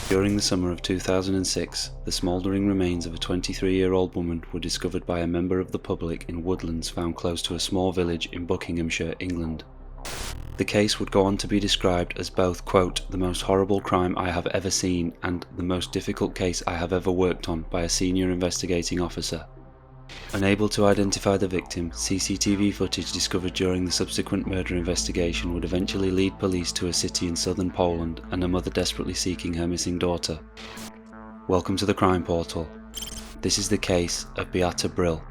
During the summer of 2006, the smouldering remains of a 23-year-old woman were discovered by a member of the public in woodlands found close to a small village in Buckinghamshire, England. The case would go on to be described as both, quote, the most horrible crime I have ever seen and the most difficult case I have ever worked on by a senior investigating officer. Unable to identify the victim, CCTV footage discovered during the subsequent murder investigation would eventually lead police to a city in southern Poland and a mother desperately seeking her missing daughter. Welcome to the Crime Portal. This is the case of Beata Bryl.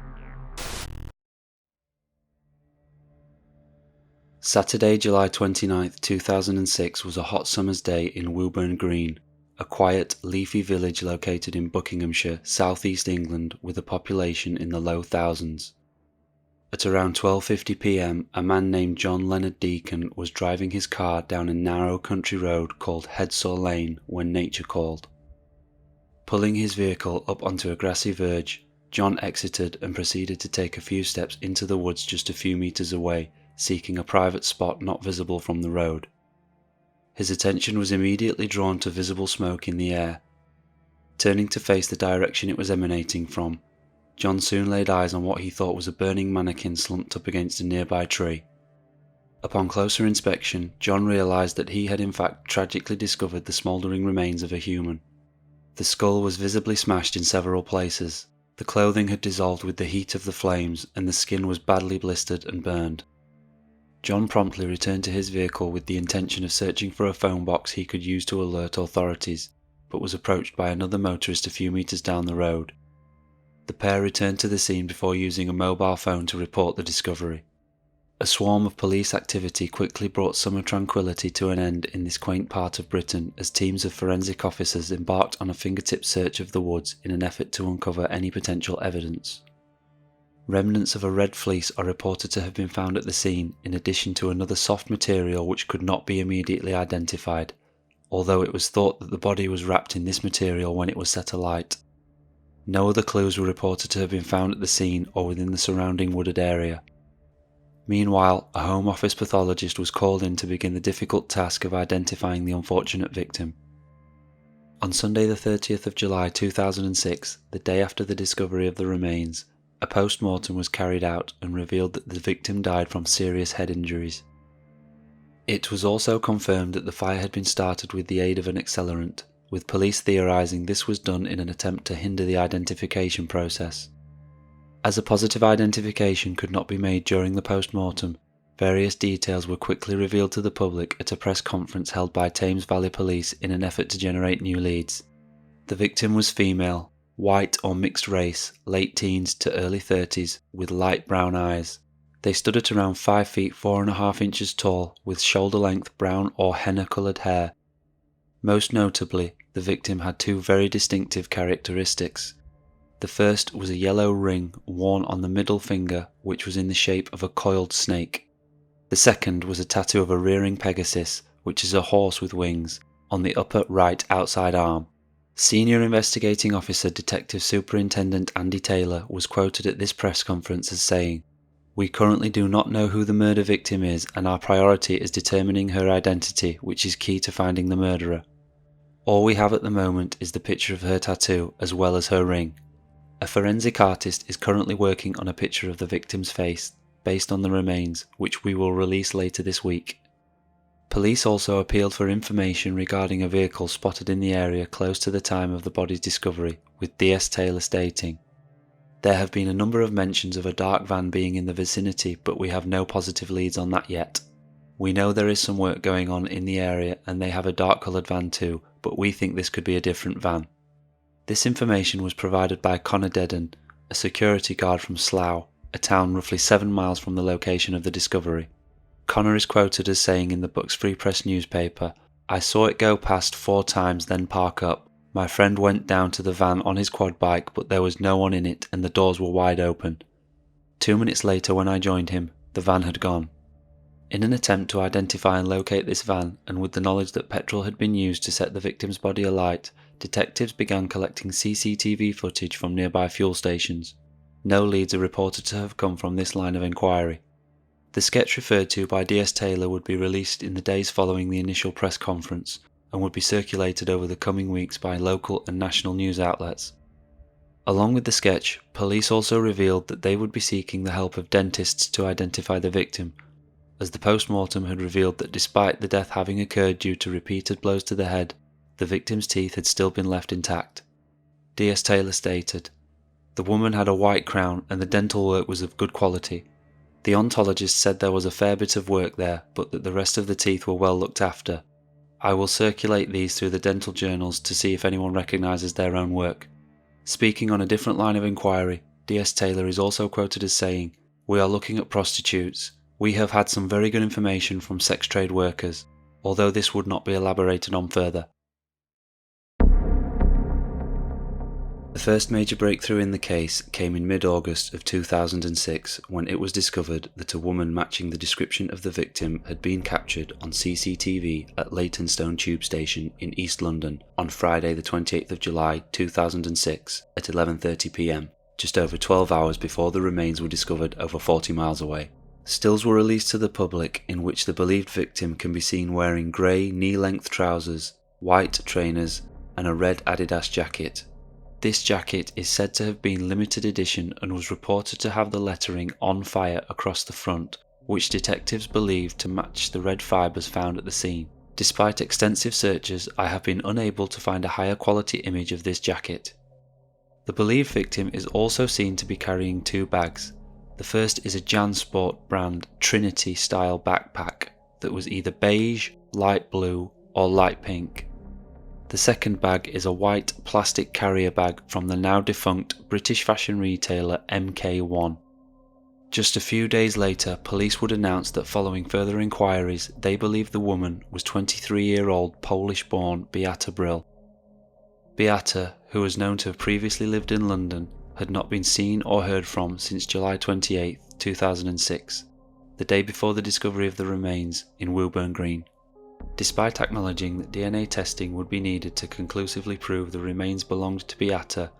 Saturday, July 29, 2006 was a hot summer's day in Wooburn Green, a quiet, leafy village located in Buckinghamshire, southeast England, with a population in the low thousands. At around 12:50 p.m, a man named John Leonard Deacon was driving his car down a narrow country road called Headsaw Lane when nature called. Pulling his vehicle up onto a grassy verge, John exited and proceeded to take a few steps into the woods just a few meters away, seeking a private spot not visible from the road. His attention was immediately drawn to visible smoke in the air. Turning to face the direction it was emanating from, John soon laid eyes on what he thought was a burning mannequin slumped up against a nearby tree. Upon closer inspection, John realized that he had in fact tragically discovered the smouldering remains of a human. The skull was visibly smashed in several places, the clothing had dissolved with the heat of the flames, and the skin was badly blistered and burned. John promptly returned to his vehicle with the intention of searching for a phone box he could use to alert authorities, but was approached by another motorist a few meters down the road. The pair returned to the scene before using a mobile phone to report the discovery. A swarm of police activity quickly brought summer tranquility to an end in this quaint part of Britain as teams of forensic officers embarked on a fingertip search of the woods in an effort to uncover any potential evidence. Remnants of a red fleece are reported to have been found at the scene, in addition to another soft material which could not be immediately identified, although it was thought that the body was wrapped in this material when it was set alight. No other clues were reported to have been found at the scene or within the surrounding wooded area. Meanwhile, a Home Office pathologist was called in to begin the difficult task of identifying the unfortunate victim. On Sunday the 30th of July 2006, the day after the discovery of the remains, a post-mortem was carried out and revealed that the victim died from serious head injuries. It was also confirmed that the fire had been started with the aid of an accelerant, with police theorising this was done in an attempt to hinder the identification process. As a positive identification could not be made during the post-mortem, various details were quickly revealed to the public at a press conference held by Thames Valley Police in an effort to generate new leads. The victim was female, white or mixed race, late teens to early 30s, with light brown eyes. They stood at around 5 feet 4.5 inches tall, with shoulder-length brown or henna-coloured hair. Most notably, the victim had two very distinctive characteristics. The first was a yellow ring worn on the middle finger, which was in the shape of a coiled snake. The second was a tattoo of a rearing Pegasus, which is a horse with wings, on the upper right outside arm. Senior Investigating Officer Detective Superintendent Andy Taylor was quoted at this press conference as saying, "We currently do not know who the murder victim is, and our priority is determining her identity, which is key to finding the murderer. All we have at the moment is the picture of her tattoo as well as her ring. A forensic artist is currently working on a picture of the victim's face based on the remains, which we will release later this week." Police also appealed for information regarding a vehicle spotted in the area close to the time of the body's discovery, with DS Taylor stating, "There have been a number of mentions of a dark van being in the vicinity, but we have no positive leads on that yet. We know there is some work going on in the area and they have a dark coloured van too, but we think this could be a different van." This information was provided by Connor Dedden, a security guard from Slough, a town roughly 7 miles from the location of the discovery. Connor is quoted as saying in the Bucks Free Press newspaper, "I saw it go past 4 times then park up. My friend went down to the van on his quad bike, but there was no one in it and the doors were wide open. 2 minutes later when I joined him, the van had gone." In an attempt to identify and locate this van, and with the knowledge that petrol had been used to set the victim's body alight, detectives began collecting CCTV footage from nearby fuel stations. No leads are reported to have come from this line of inquiry. The sketch referred to by DS Taylor would be released in the days following the initial press conference, and would be circulated over the coming weeks by local and national news outlets. Along with the sketch, police also revealed that they would be seeking the help of dentists to identify the victim, as the post-mortem had revealed that despite the death having occurred due to repeated blows to the head, the victim's teeth had still been left intact. D.S. Taylor stated, "The woman had a white crown and the dental work was of good quality. The ontologist said there was a fair bit of work there, but that the rest of the teeth were well looked after. I will circulate these through the dental journals to see if anyone recognises their own work." Speaking on a different line of inquiry, D.S. Taylor is also quoted as saying, "We are looking at prostitutes. We have had some very good information from sex trade workers, although this would not be elaborated on further." The first major breakthrough in the case came in mid-August of 2006 when it was discovered that a woman matching the description of the victim had been captured on CCTV at Leytonstone Tube Station in East London on Friday the 28th of July 2006 at 11:30 p.m, just over 12 hours before the remains were discovered over 40 miles away. Stills were released to the public in which the believed victim can be seen wearing grey knee-length trousers, white trainers and a red Adidas jacket. This jacket is said to have been limited edition and was reported to have the lettering "On Fire" across the front, which detectives believed to match the red fibres found at the scene. Despite extensive searches, I have been unable to find a higher quality image of this jacket. The believed victim is also seen to be carrying two bags. The first is a JanSport brand Trinity style backpack that was either beige, light blue or light pink. The second bag is a white plastic carrier bag from the now defunct British fashion retailer MK1. Just a few days later, police would announce that following further inquiries, they believed the woman was 23-year-old Polish-born Beata Bryl. Beata, who was known to have previously lived in London, had not been seen or heard from since July 28, 2006, the day before the discovery of the remains in Wooburn Green. Despite acknowledging that DNA testing would be needed to conclusively prove the remains belonged to Beata,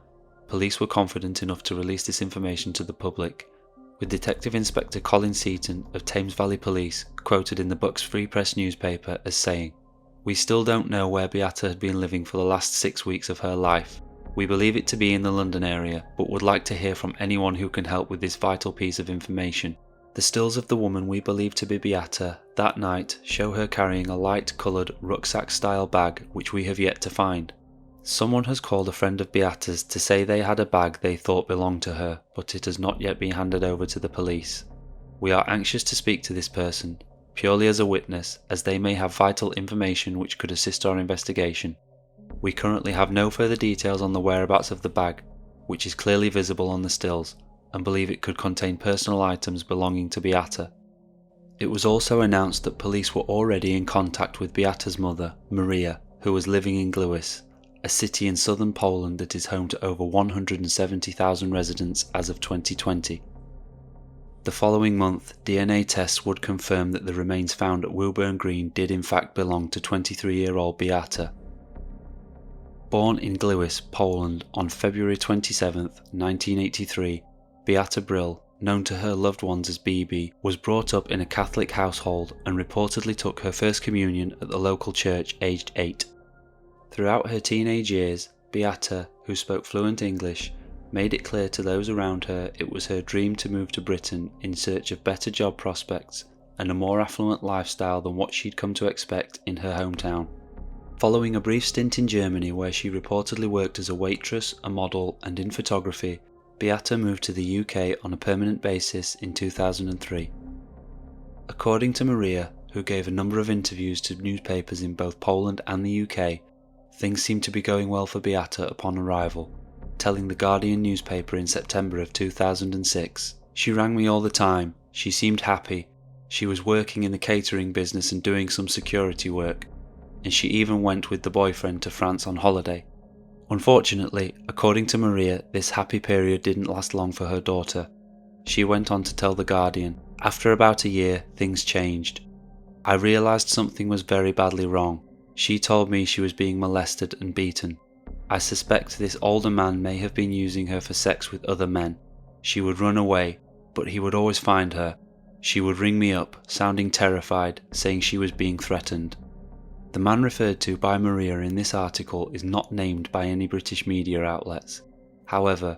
police were confident enough to release this information to the public, with Detective Inspector Colin Seaton of Thames Valley Police quoted in the Bucks Free Press newspaper as saying, "We still don't know where Beata had been living for the last 6 weeks of her life. We believe it to be in the London area, but would like to hear from anyone who can help with this vital piece of information. The stills of the woman we believe to be Beata that night show her carrying a light-coloured rucksack-style bag which we have yet to find. Someone has called a friend of Beata's to say they had a bag they thought belonged to her, but it has not yet been handed over to the police. We are anxious to speak to this person, purely as a witness, as they may have vital information which could assist our investigation. We currently have no further details on the whereabouts of the bag, which is clearly visible on the stills, and believe it could contain personal items belonging to Beata." It was also announced that police were already in contact with Beata's mother, Maria, who was living in Gliwice, a city in southern Poland that is home to over 170,000 residents as of 2020. The following month, DNA tests would confirm that the remains found at Wooburn Green did in fact belong to 23-year-old Beata. Born in Gliwice, Poland on February 27, 1983, Beata Bryl, known to her loved ones as BB, was brought up in a Catholic household and reportedly took her first communion at the local church aged 8. Throughout her teenage years, Beata, who spoke fluent English, made it clear to those around her it was her dream to move to Britain in search of better job prospects and a more affluent lifestyle than what she'd come to expect in her hometown. Following a brief stint in Germany where she reportedly worked as a waitress, a model and in photography, Beata moved to the UK on a permanent basis in 2003. According to Maria, who gave a number of interviews to newspapers in both Poland and the UK, things seemed to be going well for Beata upon arrival, telling the Guardian newspaper in September of 2006, "She rang me all the time, she seemed happy, she was working in the catering business and doing some security work, and she even went with the boyfriend to France on holiday." Unfortunately, according to Maria, this happy period didn't last long for her daughter. She went on to tell The Guardian, "After about a year, things changed. I realised something was very badly wrong. She told me she was being molested and beaten. I suspect this older man may have been using her for sex with other men. She would run away, but he would always find her. She would ring me up, sounding terrified, saying she was being threatened. The man referred to by Maria in this article is not named by any British media outlets. However,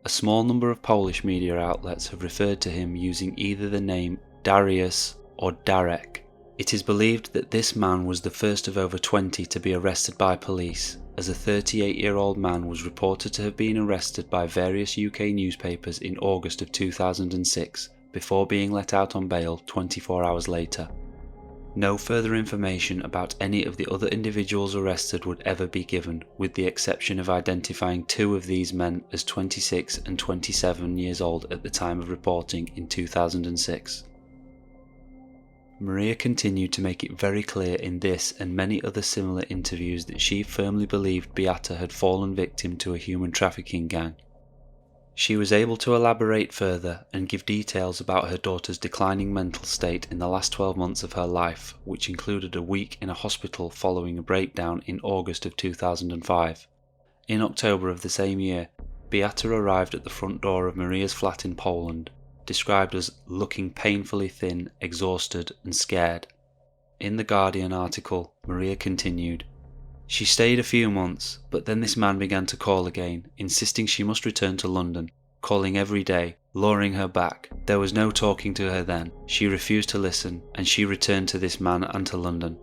a small number of Polish media outlets have referred to him using either the name Dariusz or Darek. It is believed that this man was the first of over 20 to be arrested by police, as a 38-year-old man was reported to have been arrested by various UK newspapers in August of 2006 before being let out on bail 24 hours later. No further information about any of the other individuals arrested would ever be given, with the exception of identifying two of these men as 26 and 27 years old at the time of reporting in 2006. Maria continued to make it very clear in this and many other similar interviews that she firmly believed Beata had fallen victim to a human trafficking gang. She was able to elaborate further and give details about her daughter's declining mental state in the last 12 months of her life, which included a week in a hospital following a breakdown in August of 2005. In October of the same year, Beata arrived at the front door of Maria's flat in Poland, described as looking painfully thin, exhausted and scared. In the Guardian article, Maria continued, "She stayed a few months, but then this man began to call again, insisting she must return to London, calling every day, luring her back. There was no talking to her then. She refused to listen, and she returned to this man and to London."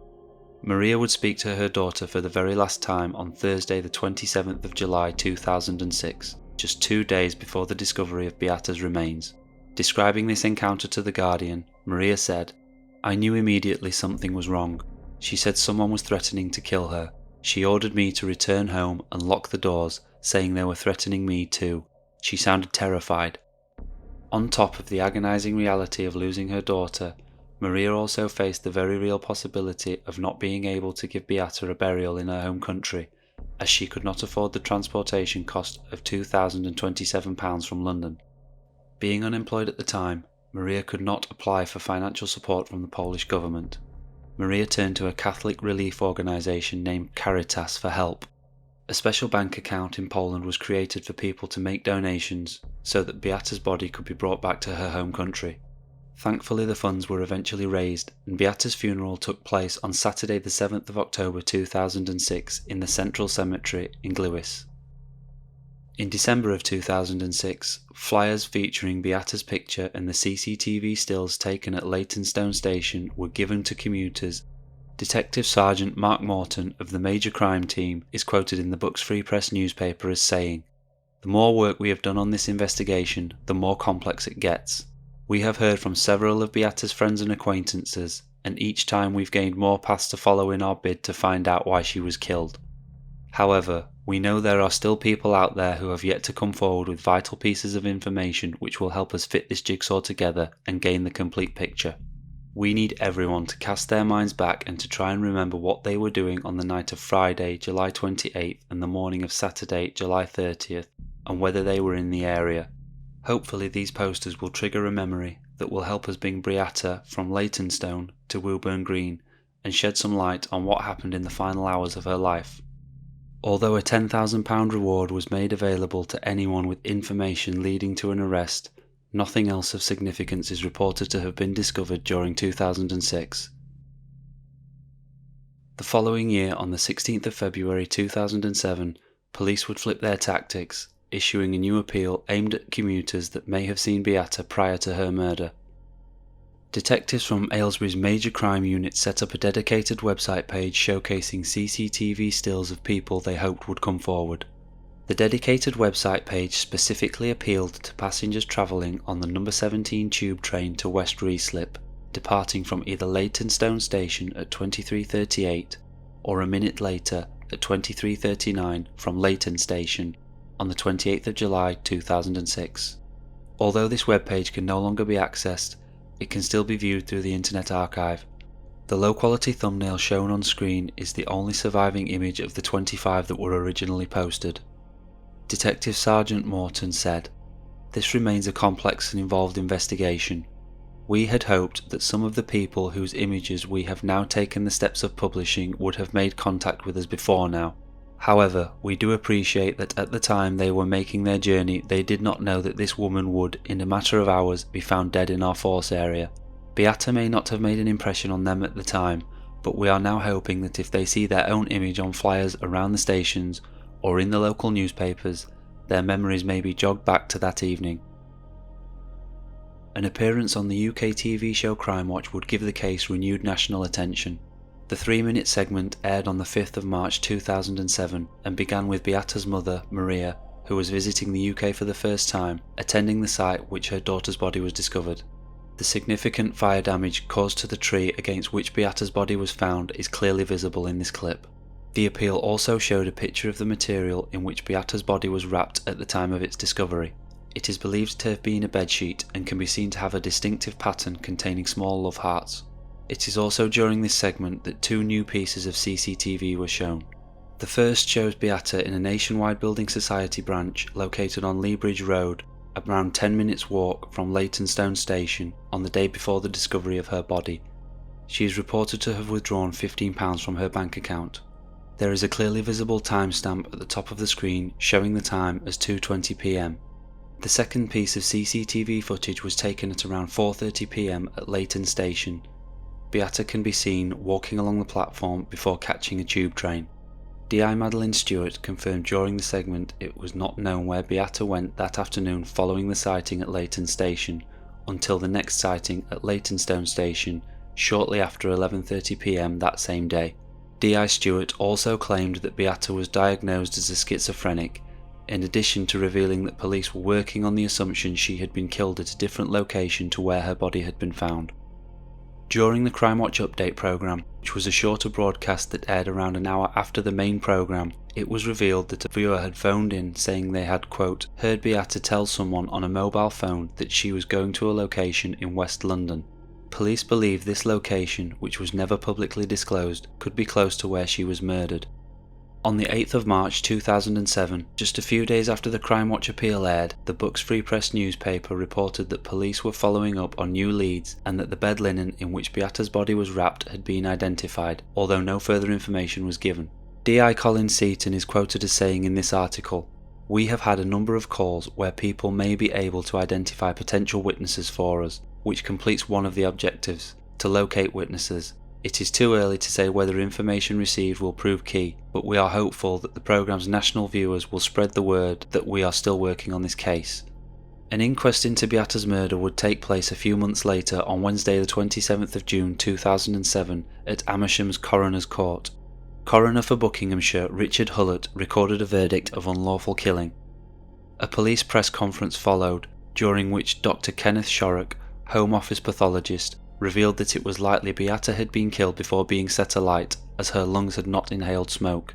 Maria would speak to her daughter for the very last time on Thursday the 27th of July 2006, just 2 days before the discovery of Beata's remains. Describing this encounter to The Guardian, Maria said, "I knew immediately something was wrong. She said someone was threatening to kill her. She ordered me to return home and lock the doors, saying they were threatening me too. She sounded terrified." On top of the agonizing reality of losing her daughter, Maria also faced the very real possibility of not being able to give Beata a burial in her home country, as she could not afford the transportation cost of £2,027 from London. Being unemployed at the time, Maria could not apply for financial support from the Polish government. Maria turned to a Catholic relief organisation named Caritas for help. A special bank account in Poland was created for people to make donations so that Beata's body could be brought back to her home country. Thankfully, the funds were eventually raised, and Beata's funeral took place on Saturday the 7th of October 2006 in the Central Cemetery in Gliwice. In December of 2006, flyers featuring Beata's picture and the CCTV stills taken at Leytonstone Station were given to commuters. Detective Sergeant Mark Morton of the Major Crime Team is quoted in the Bucks Free Press newspaper as saying, "The more work we have done on this investigation, the more complex it gets. We have heard from several of Beata's friends and acquaintances, and each time we've gained more paths to follow in our bid to find out why she was killed. However, we know there are still people out there who have yet to come forward with vital pieces of information which will help us fit this jigsaw together and gain the complete picture. We need everyone to cast their minds back and to try and remember what they were doing on the night of Friday, July 28th and the morning of Saturday, July 30th, and whether they were in the area. Hopefully these posters will trigger a memory that will help us bring Beata from Leytonstone to Wooburn Green and shed some light on what happened in the final hours of her life." Although a £10,000 reward was made available to anyone with information leading to an arrest, nothing else of significance is reported to have been discovered during 2006. The following year, on the 16th of February 2007, police would flip their tactics, issuing a new appeal aimed at commuters that may have seen Beata prior to her murder. Detectives from Aylesbury's Major Crime Unit set up a dedicated website page showcasing CCTV stills of people they hoped would come forward. The dedicated website page specifically appealed to passengers travelling on the number 17 tube train to West Ruislip, departing from either Leytonstone Station at 23:38 or a minute later at 23:39 from Leyton Station on the 28th of July 2006. Although this webpage can no longer be accessed, it can still be viewed through the Internet Archive. The low-quality thumbnail shown on screen is the only surviving image of the 25 that were originally posted. Detective Sergeant Morton said, "This remains a complex and involved investigation. We had hoped that some of the people whose images we have now taken the steps of publishing would have made contact with us before now. However, we do appreciate that at the time they were making their journey they did not know that this woman would, in a matter of hours, be found dead in our force area. Beata may not have made an impression on them at the time, but we are now hoping that if they see their own image on flyers around the stations or in the local newspapers, their memories may be jogged back to that evening. An appearance on the UK TV show Crimewatch would give the case renewed national attention. The 3-minute segment aired on the 5th of March 2007 and began with Beata's mother, Maria, who was visiting the UK for the first time, attending the site which her daughter's body was discovered. The significant fire damage caused to the tree against which Beata's body was found is clearly visible in this clip. The appeal also showed a picture of the material in which Beata's body was wrapped at the time of its discovery. It is believed to have been a bedsheet and can be seen to have a distinctive pattern containing small love hearts. It is also during this segment that 2 new pieces of CCTV were shown. The first shows Beata in a Nationwide Building Society branch located on Lea Bridge Road, around 10 minutes walk from Leytonstone Station on the day before the discovery of her body. She is reported to have withdrawn £15 from her bank account. There is a clearly visible timestamp at the top of the screen showing the time as 2:20 p.m. The second piece of CCTV footage was taken at around 4:30 p.m. at Leyton Station. Beata can be seen walking along the platform before catching a tube train. DI Madeline Stewart confirmed during the segment it was not known where Beata went that afternoon following the sighting at Leyton Station, until the next sighting at Leytonstone Station shortly after 11:30 p.m. that same day. DI Stewart also claimed that Beata was diagnosed as a schizophrenic, in addition to revealing that police were working on the assumption she had been killed at a different location to where her body had been found. During the Crimewatch update programme, which was a shorter broadcast that aired around an hour after the main programme, it was revealed that a viewer had phoned in saying they had, quote, heard Beata tell someone on a mobile phone that she was going to a location in West London. Police believe this location, which was never publicly disclosed, could be close to where she was murdered. On the 8th of March 2007, just a few days after the Crimewatch appeal aired, the Bucks Free Press newspaper reported that police were following up on new leads and that the bed linen in which Beata's body was wrapped had been identified, although no further information was given. DI Colin Seaton is quoted as saying in this article, "We have had a number of calls where people may be able to identify potential witnesses for us, which completes one of the objectives, to locate witnesses. It is too early to say whether information received will prove key, but we are hopeful that the programme's national viewers will spread the word that we are still working on this case." An inquest into Beata's murder would take place a few months later on Wednesday the 27th of June 2007 at Amersham's Coroner's Court. Coroner for Buckinghamshire Richard Hullett recorded a verdict of unlawful killing. A police press conference followed, during which Dr. Kenneth Shorrock, Home Office pathologist, revealed that it was likely Beata had been killed before being set alight, as her lungs had not inhaled smoke.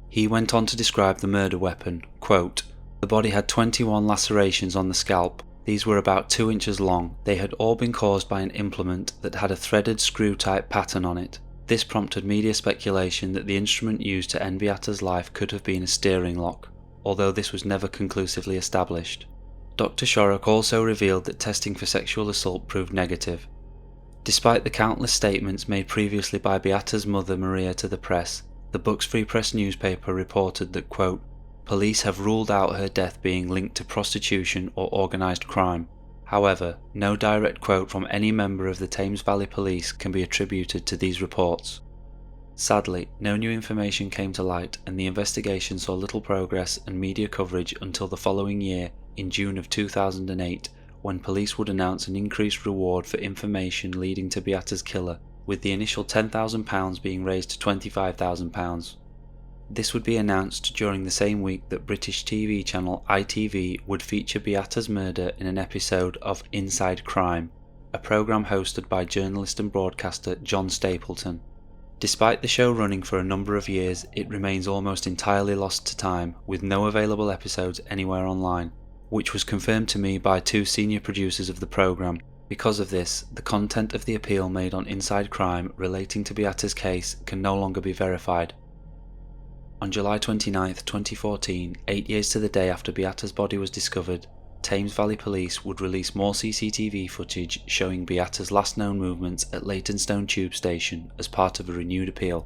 He went on to describe the murder weapon, quote, "The body had 21 lacerations on the scalp. These were about 2 inches long. They had all been caused by an implement that had a threaded screw-type pattern on it. This prompted media speculation that the instrument used to end Beata's life could have been a steering lock, although this was never conclusively established." Dr. Shorrock also revealed that testing for sexual assault proved negative. Despite the countless statements made previously by Beata's mother Maria to the press, the Bucks Free Press newspaper reported that, quote, "Police have ruled out her death being linked to prostitution or organised crime. However, no direct quote from any member of the Thames Valley Police can be attributed to these reports." Sadly, no new information came to light and the investigation saw little progress and media coverage until the following year, in June of 2008, when police would announce an increased reward for information leading to Beata's killer, with the initial £10,000 being raised to £25,000. This would be announced during the same week that British TV channel ITV would feature Beata's murder in an episode of Inside Crime, a programme hosted by journalist and broadcaster John Stapleton. Despite the show running for a number of years, it remains almost entirely lost to time, with no available episodes anywhere online, which was confirmed to me by 2 senior producers of the programme. Because of this, the content of the appeal made on Inside Crime relating to Beata's case can no longer be verified. On July 29, 2014, 8 years to the day after Beata's body was discovered, Thames Valley Police would release more CCTV footage showing Beata's last known movements at Leytonstone Tube Station as part of a renewed appeal.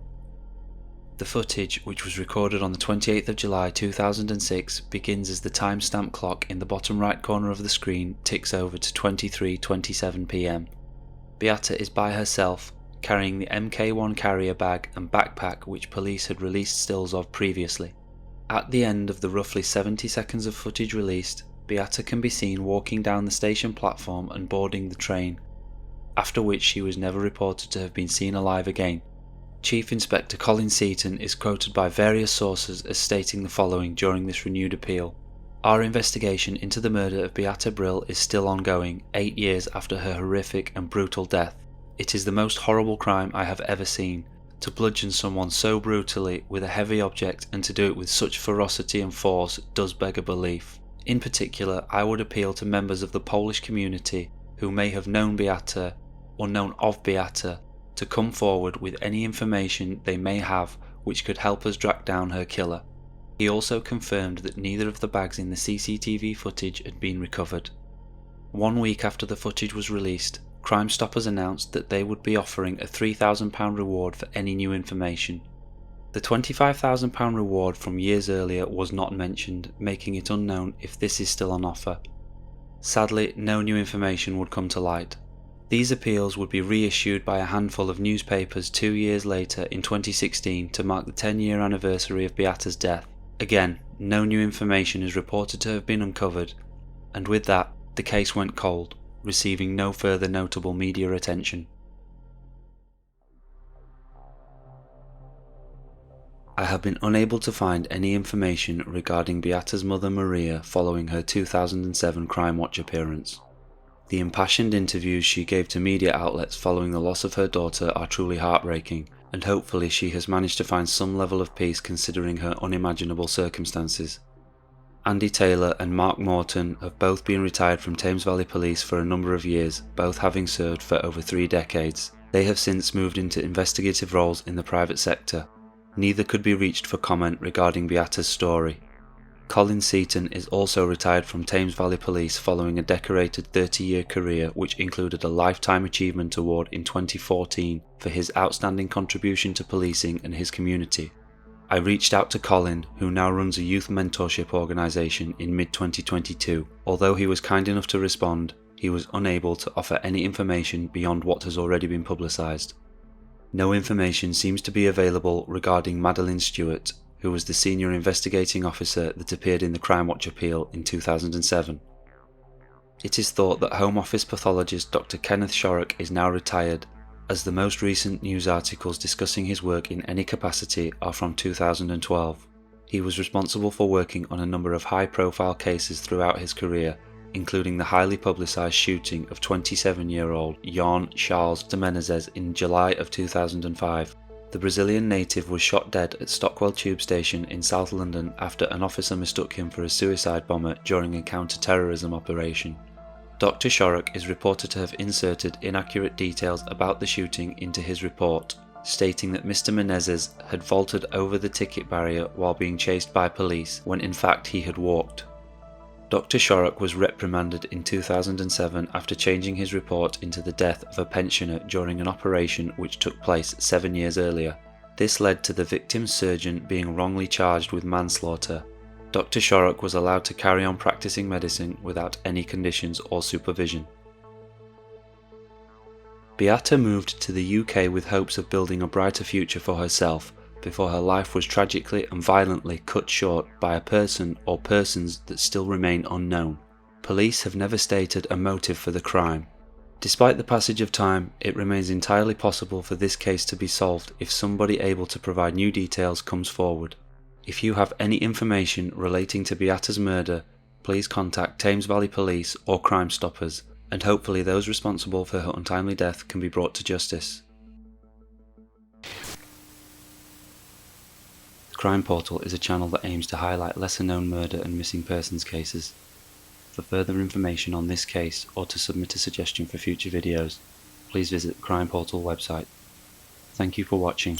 The footage, which was recorded on the 28th of July 2006, begins as the timestamp clock in the bottom right corner of the screen ticks over to 23:27 p.m. Beata is by herself, carrying the MK1 carrier bag and backpack which police had released stills of previously. At the end of the roughly 70 seconds of footage released, Beata can be seen walking down the station platform and boarding the train, after which she was never reported to have been seen alive again. Chief Inspector Colin Seaton is quoted by various sources as stating the following during this renewed appeal. Our investigation into the murder of Beata Bryl is still ongoing, 8 years after her horrific and brutal death. It is the most horrible crime I have ever seen. To bludgeon someone so brutally with a heavy object and to do it with such ferocity and force does beg a belief. In particular, I would appeal to members of the Polish community who may have known Beata or known of Beata to come forward with any information they may have which could help us track down her killer. He also confirmed that neither of the bags in the CCTV footage had been recovered. 1 week after the footage was released, Crime Stoppers announced that they would be offering a £3,000 reward for any new information. The £25,000 reward from years earlier was not mentioned, making it unknown if this is still on offer. Sadly, no new information would come to light. These appeals would be reissued by a handful of newspapers 2 years later in 2016 to mark the 10-year anniversary of Beata's death. Again, no new information is reported to have been uncovered, and with that, the case went cold, receiving no further notable media attention. I have been unable to find any information regarding Beata's mother Maria following her 2007 Crimewatch appearance. The impassioned interviews she gave to media outlets following the loss of her daughter are truly heartbreaking, and hopefully she has managed to find some level of peace considering her unimaginable circumstances. Andy Taylor and Mark Morton have both been retired from Thames Valley Police for a number of years, both having served for over 3 decades. They have since moved into investigative roles in the private sector. Neither could be reached for comment regarding Beata's story. Colin Seaton is also retired from Thames Valley Police following a decorated 30-year career which included a Lifetime Achievement Award in 2014 for his outstanding contribution to policing and his community. I reached out to Colin, who now runs a youth mentorship organisation, in mid-2022. Although he was kind enough to respond, he was unable to offer any information beyond what has already been publicised. No information seems to be available regarding Madeleine Stewart, who was the senior investigating officer that appeared in the Crimewatch appeal in 2007. It is thought that Home Office pathologist Dr. Kenneth Shorrock is now retired, as the most recent news articles discussing his work in any capacity are from 2012. He was responsible for working on a number of high-profile cases throughout his career, including the highly publicised shooting of 27-year-old Jan Charles de Menezes in July of 2005. The Brazilian native was shot dead at Stockwell Tube Station in South London after an officer mistook him for a suicide bomber during a counter-terrorism operation. Dr. Shorrock is reported to have inserted inaccurate details about the shooting into his report, stating that Mr. Menezes had vaulted over the ticket barrier while being chased by police, when in fact he had walked. Dr. Shorrock was reprimanded in 2007 after changing his report into the death of a pensioner during an operation which took place 7 years earlier. This led to the victim's surgeon being wrongly charged with manslaughter. Dr. Shorrock was allowed to carry on practicing medicine without any conditions or supervision. Beata moved to the UK with hopes of building a brighter future for herself, before her life was tragically and violently cut short by a person or persons that still remain unknown. Police have never stated a motive for the crime. Despite the passage of time, it remains entirely possible for this case to be solved if somebody able to provide new details comes forward. If you have any information relating to Beata's murder, please contact Thames Valley Police or Crime Stoppers, and hopefully those responsible for her untimely death can be brought to justice. Crime Portal is a channel that aims to highlight lesser-known murder and missing persons cases. For further information on this case or to submit a suggestion for future videos, please visit the Crime Portal website. Thank you for watching.